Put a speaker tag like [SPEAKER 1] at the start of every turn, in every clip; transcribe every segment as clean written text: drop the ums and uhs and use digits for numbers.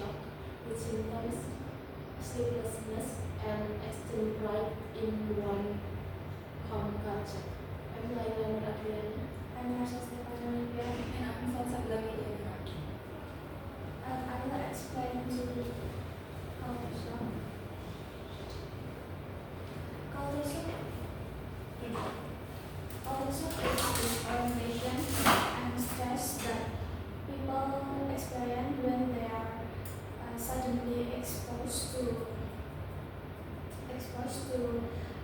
[SPEAKER 1] shock with symptoms, sleeplessness, and extreme pride in one home culture. I'm Laila Adriana.
[SPEAKER 2] I'm Sleeppelnes and I'm I will explain to you culture shock. Culture shock is disorientation and stress that people experience when they are suddenly exposed to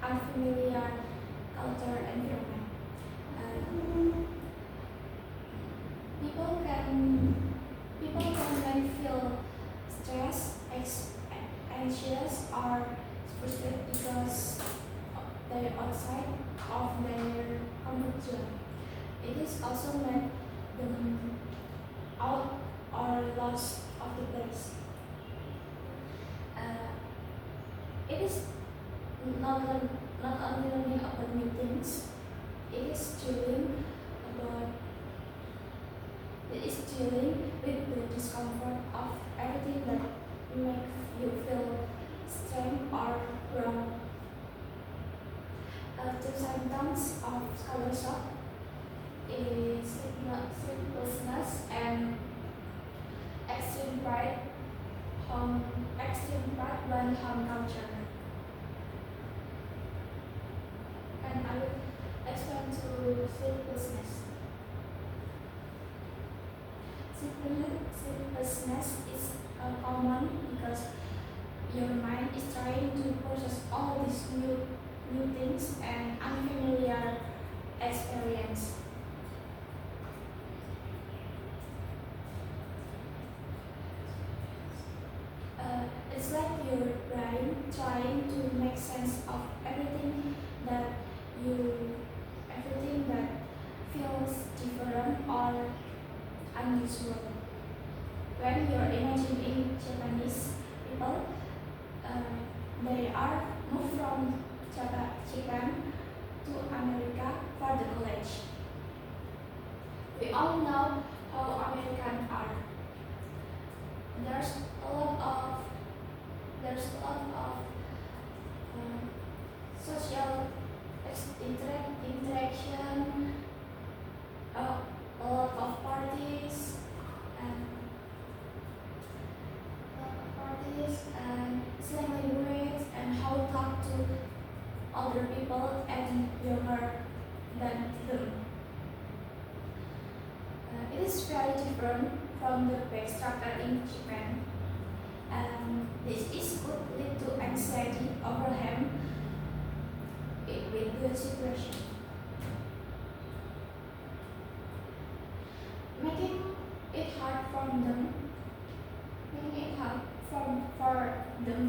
[SPEAKER 2] unfamiliar culture environment. People can then feel stressed, anxious, or frustrated because they are outside of their comfort zone. It is also make them out or lost of the place. It is not only learning about new things. It is dealing with the discomfort of everything that makes you feel strange or wrong. The symptoms of culture shock is sleeplessness and extreme pride when home culture. And I will explain to sleeplessness. Sleeplessness is common because your mind is trying to process all these new things and unfamiliar experience. It's like your brain trying to make sense of everything that feels different or unusual. When you're imagining Japanese people, they are moved from Japan to America for the college. We all know how Americans are. There's a lot of social interaction, a lot of parties and slang language and how to talk to other people and younger than them. It is very different from the pay structure in Japan. This could lead to anxiety, overwhelm with the situation, making it hard for them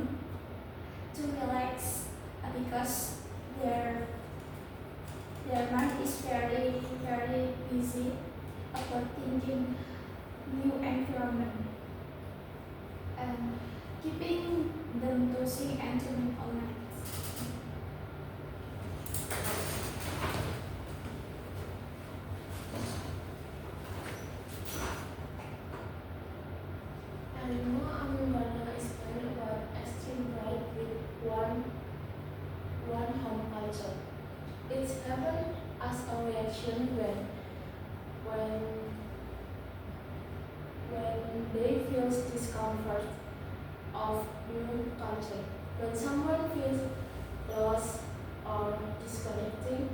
[SPEAKER 2] to relax because their mind is very busy about thinking new environment and keeping them dozing and turning all night.
[SPEAKER 1] And now I'm gonna explain about extreme pride with one home culture. It happens as a reaction when they feel discomfort of new culture. When someone feels lost or disconnecting,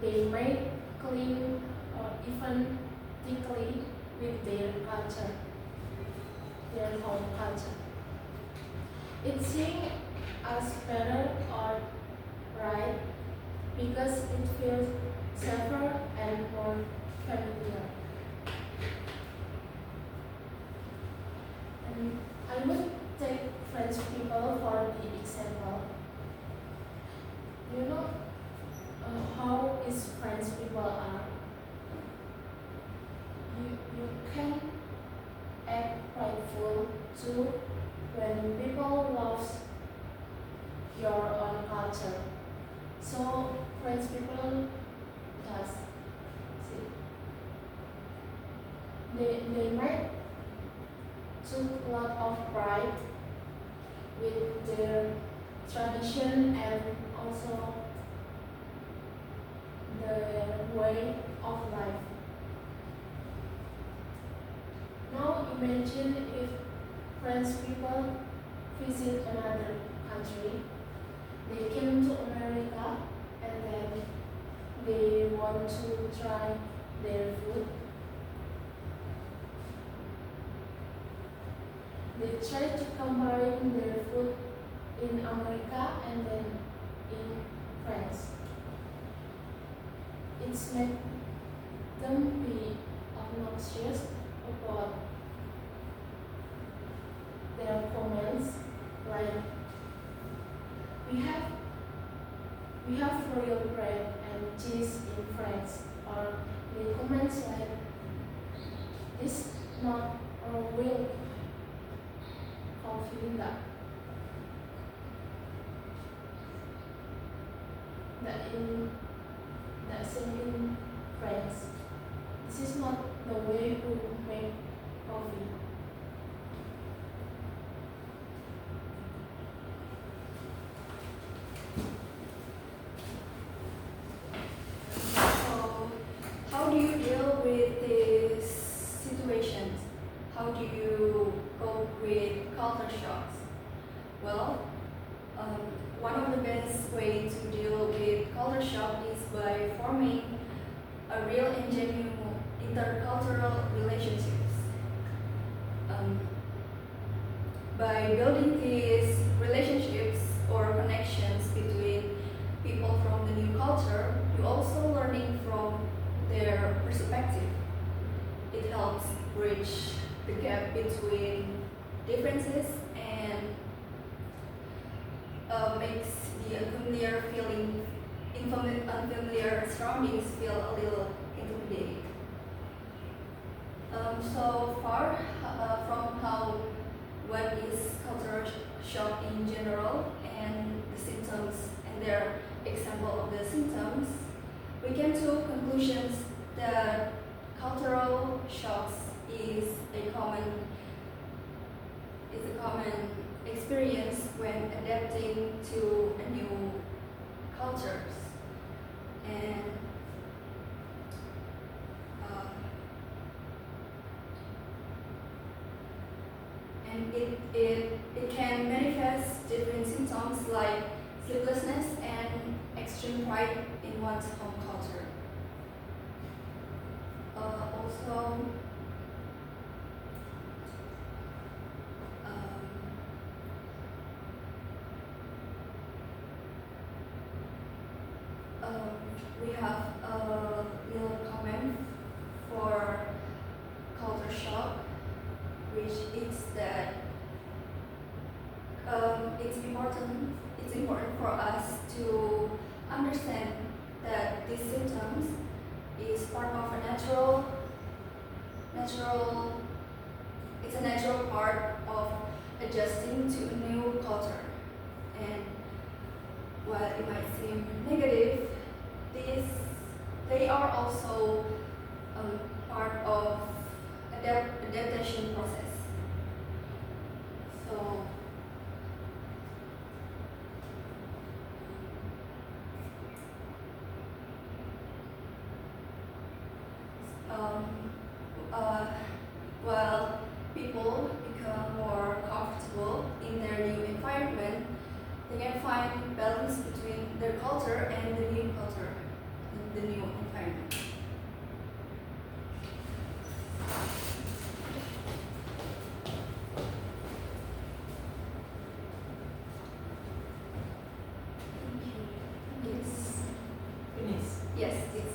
[SPEAKER 1] they may cling or even decline with their culture, their home culture. It's seen as better or right because it feels safer and more familiar. And I would take French people for the example. You know how is French people are. You can act prideful too when people love your own culture. So French people does they might took a lot of pride with their tradition and also their way of life. Now imagine if French people visit another country. They came to America and then they want to try their food. They try to comparing their food in America and then in France. It's make them be obnoxious about their comments like we have royal bread and cheese in France, or the comments like this not a real coffee that same in France. This is not the way to make coffee.
[SPEAKER 3] So, how do you deal with these situations? How do you cope with culture shocks? Well, one of the best ways to deal with culture shock is by forming a real and genuine intercultural relationships. By building these relationships or connections between people from the new culture, you also learning from their perspective. It helps bridge the gap between differences and makes the unfamiliar surroundings feel a little intimidating. So far from what is culture shock in general and the symptoms and their example of the symptoms, we came to conclusions that cultural shocks is a common experience when adapting to a new cultures, and it can manifest different symptoms like sleeplessness and extreme pride in one's home culture. Also, we have a little comment for culture shock, which is that it's important for us to understand that these symptoms is part of a natural it's a natural part of adjusting to a new culture. And while it might seem negative, they are also part of adaptation process. So while people become more comfortable in their new environment, they can find balance between their culture and the new culture in the new environment. Yes.
[SPEAKER 1] Finish.
[SPEAKER 3] Yes, yes.